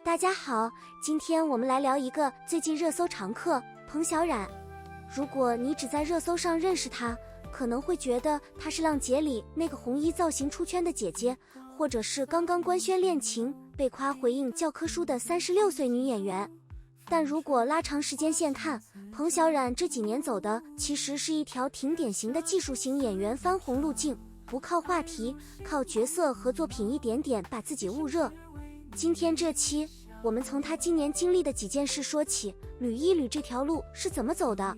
大家好，今天我們來聊一個最近熱搜常客彭小苒。如果你只在熱搜上認識她，可能會覺得她是浪姐裡那個紅衣造型出圈的姐姐，或者是剛剛官宣戀情被誇回應教科書的36歲女演員。但如果拉長時間線看，彭小苒這幾年走的其實是一條挺典型的技術型演員翻紅路徑，不靠話題，靠角色和作品一點點把自己焐熱。今天這期我們從她今年經歷的幾件事說起，捋一捋這條路是怎麼走的。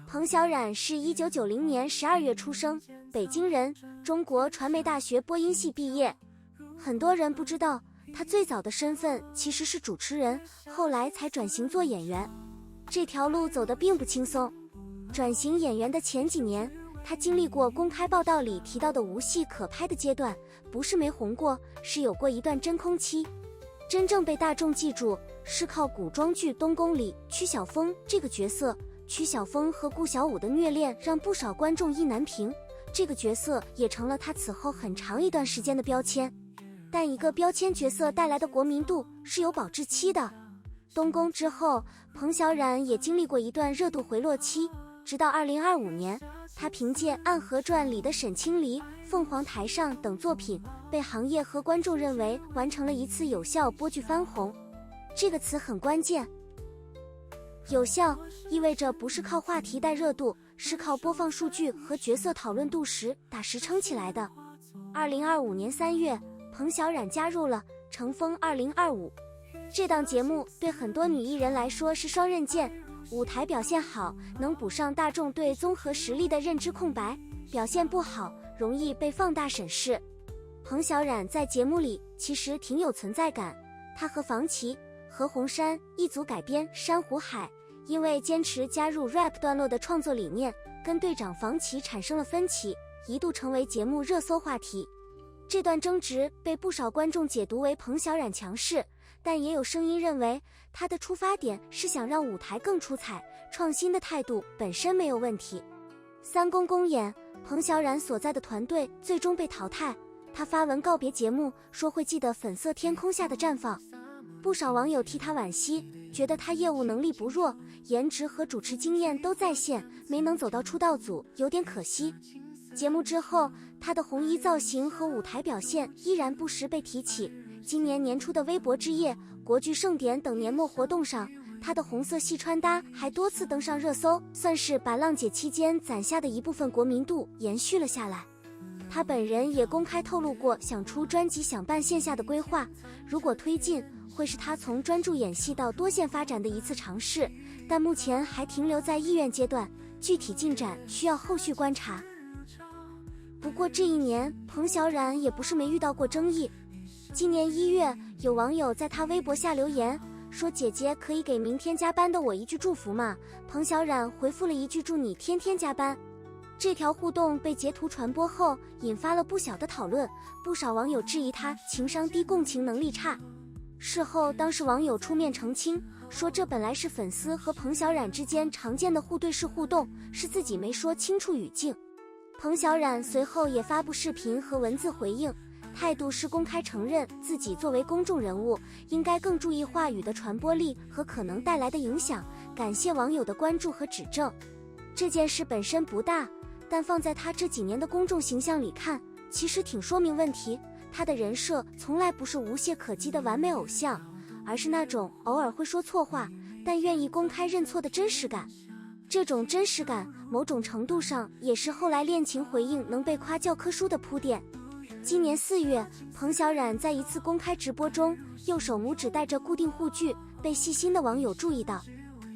彭小苒是1990年12月出生，北京人，中國傳媒大學播音系畢業。很多人不知道，她最早的身份其實是主持人，後來才轉型做演員。這條路走得並不輕鬆。轉型演員的前幾年，她經歷過公開報道裡提到的無戲可拍的階段，不是沒紅過，是有過一段真空期。真正被大眾記住，是靠古裝劇《東宮》裡曲曉峰這個角色。曲曉峰和顧小五的虐戀讓不少觀眾意難平，這個角色也成了他此後很長一段時間的標籤。但一個標籤角色帶來的國民度是有保質期的。東宮之後，彭小苒也經歷過一段熱度回落期，直到2025年，他憑借《暗河傳》裡的沈清離、鳳凰台上等作品，被行業和觀眾認為完成了一次有效播劇翻紅。這個詞很關鍵。有效意味着不是靠話題帶熱度，是靠播放數據和角色討論度時打實撐起來的。2025年3月，彭小苒加入了《乘風2025》這檔節目，對很多女藝人來說是雙刃劍。舞台表現好，能補上大眾對綜合實力的認知空白；表現不好，容易被放大審視。彭小苒在節目裡其實挺有存在感，她和房琪、何鴻燊一組改編《珊瑚海》，因為堅持加入 rap 段落的創作理念，跟隊長房琪產生了分歧，一度成為節目熱搜話題。這段爭執被不少觀眾解讀為彭小苒強勢，但也有聲音認為他的出發點是想讓舞台更出彩，創新的態度本身沒有問題。3公公演，彭小苒所在的團隊最終被淘汰，他發文告別節目，說會記得粉色天空下的綻放。不少網友替他惋惜，覺得他業務能力不弱，顏值和主持經驗都在線，沒能走到出道組，有點可惜。節目之後，他的紅衣造型和舞台表現依然不時被提起。今年年初的微博之夜、國劇盛典等年末活動上，他的紅色系穿搭還多次登上熱搜，算是把浪姐期間攢下的一部分國民度延續了下来。他本人也公開透露過想出專輯、想辦線下的規劃，如果推進，會是他從專注演戲到多線發展的一次嘗試，但目前還停留在意願階段，具體進展需要後續觀察。不過這一年，彭小苒也不是沒遇到過爭議。今年1月，有網友在他微博下留言說：“姐姐可以給明天加班的我一句祝福嗎？”彭小苒回復了一句：“祝你天天加班。”這條互動被截圖傳播後，引發了不小的討論，不少網友質疑他情商低、共情能力差。事後，當事網友出面澄清，說這本來是粉絲和彭小苒之間常見的互對式互動，是自己沒說清楚語境。彭小苒隨後也發布視頻和文字回應，態度是公開承認自己作為公眾人物，應該更注意話語的傳播力和可能帶來的影響，感謝網友的關注和指正。這件事本身不大，但放在他這幾年的公眾形象裡看，其實挺說明問題。他的人設從來不是无懈可擊的完美偶像，而是那種偶爾會說錯話，但願意公開認錯的真實感。這種真實感，某種程度上也是後來戀情回應能被誇教科書的鋪墊。今年4月，彭小苒在一次公開直播中，右手拇指戴着固定護具，被細心的網友注意到。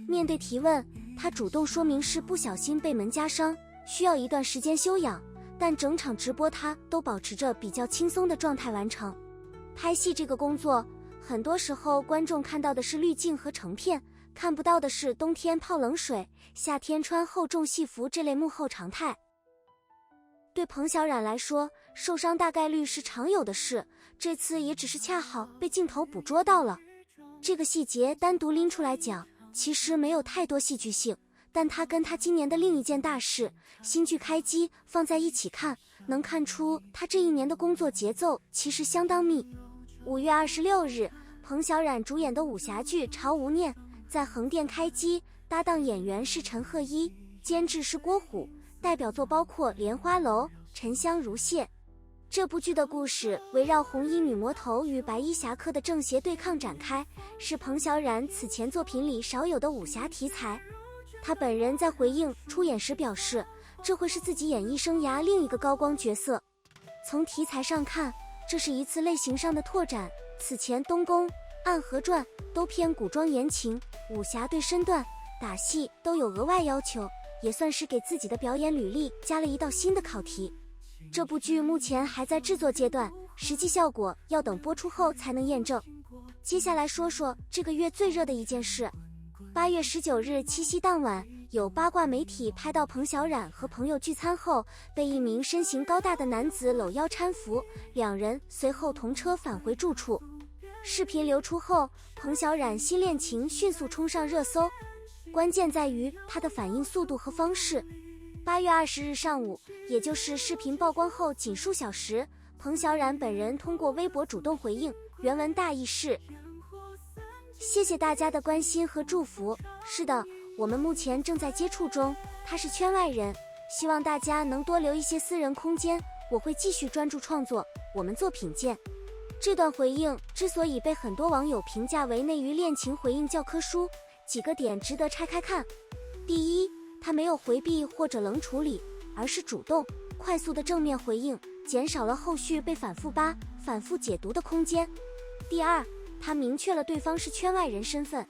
面對提問，他主動說明是不小心被門夾傷，需要一段時間休養，但整場直播他都保持着比較輕鬆的狀態完成。拍戲這個工作，很多時候觀眾看到的是濾鏡和成片，看不到的是冬天泡冷水，夏天穿厚重戲服這類幕後常態。对彭小苒來說，受傷大概率是常有的事，這次也只是恰好被鏡頭捕捉到了。這個細節單獨拎出來講，其實沒有太多戲劇性，但它跟他今年的另一件大事新劇開機放在一起看，能看出他這一年的工作節奏其實相當密。5月26日，彭小苒主演的武俠劇《朝無念》在橫店開機，搭檔演員是陳赫一，監製是郭虎，代表作包括《蓮花樓》《沉香如屑》。這部劇的故事圍繞紅衣女魔頭與白衣俠客的正邪對抗展開，是彭小苒此前作品裡少有的武俠題材。他本人在回應出演時表示，這會是自己演藝生涯另一個高光角色。從題材上看，這是一次類型上的拓展，此前《東宮》《暗河傳》都偏古裝言情，武俠對身段、打戲都有額外要求，也算是給自己的表演履歷加了一道新的考題。這部劇目前還在制作階段，實際效果要等播出後才能驗證。接下來說說這個月最熱的一件事。8月19日七夕當晚，有八卦媒體拍到彭小苒和朋友聚餐後，被一名身形高大的男子摟腰搀扶，兩人隨後同車返回住處。視頻流出後，彭小苒新戀情迅速衝上熱搜，關鍵在於他的反應速度和方式。8月20日上午，也就是視頻曝光後僅數小時，彭小苒本人通過微博主動回應，原文大意是：謝謝大家的關心和祝福。是的，我們目前正在接觸中，他是圈外人，希望大家能多留一些私人空間，我會繼續專注創作，我們作品見。這段回應之所以被很多網友評價為內娛戀情回應教科書，幾個點值得拆開看。第一，他沒有回避或者冷處理，而是主動、快速的正面回應，減少了後續被反覆扒、反覆解讀的空間。第二，他明確了對方是圈外人身份，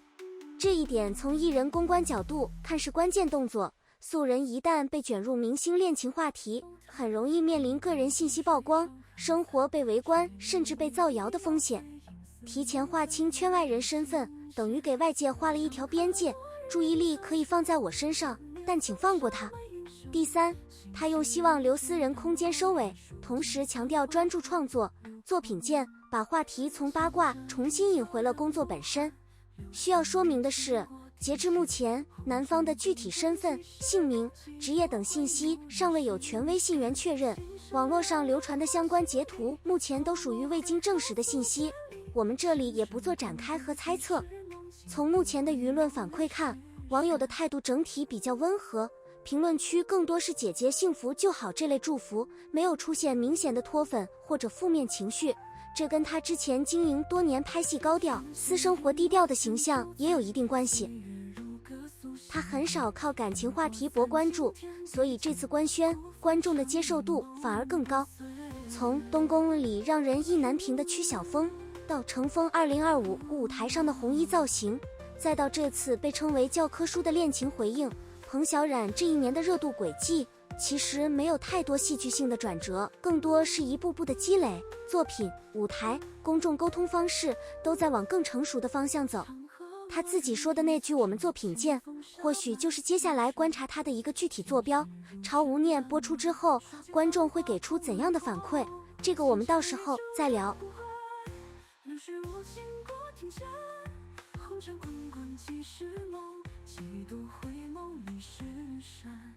這一點從藝人公關角度看是關鍵動作。素人一旦被捲入明星戀情話題，很容易面臨個人信息曝光、生活被圍觀甚至被造謠的風險。提前劃清圈外人身份，等於給外界畫了一條邊界，注意力可以放在我身上，但請放過他。第三，他用希望留私人空間收尾，同時強調專注創作，作品見，把話題從八卦重新引回了工作本身。需要說明的是，截至目前，男方的具體身份、姓名、職業等信息尚未有權威信源確認，網絡上流傳的相關截圖目前都屬於未經證實的信息，我們這裡也不做展開和猜測。從目前的輿論反饋看，網友的態度整體比較溫和，評論區更多是姐姐幸福就好這類祝福，沒有出現明顯的脫粉或者負面情緒。這跟他之前經營多年拍戲高調、私生活低調的形象也有一定關係。他很少靠感情話題博關注，所以這次官宣，觀眾的接受度反而更高。從東宮裡讓人意難平的曲曉峰，到乘風2025舞台上的紅衣造型，再到這次被稱為教科書的戀情回應，彭小苒這一年的熱度軌跡其實沒有太多戲劇性的轉折，更多是一步步的積累。作品、舞台、公眾溝通方式都在往更成熟的方向走。他自己說的那句"我們作品見"，或許就是接下來觀察他的一個具體坐標。朝無念播出之後，觀眾會給出怎樣的反饋？這個我們到時候再聊。流水我心过天下，红尘滚滚几世梦，几度回眸已是山。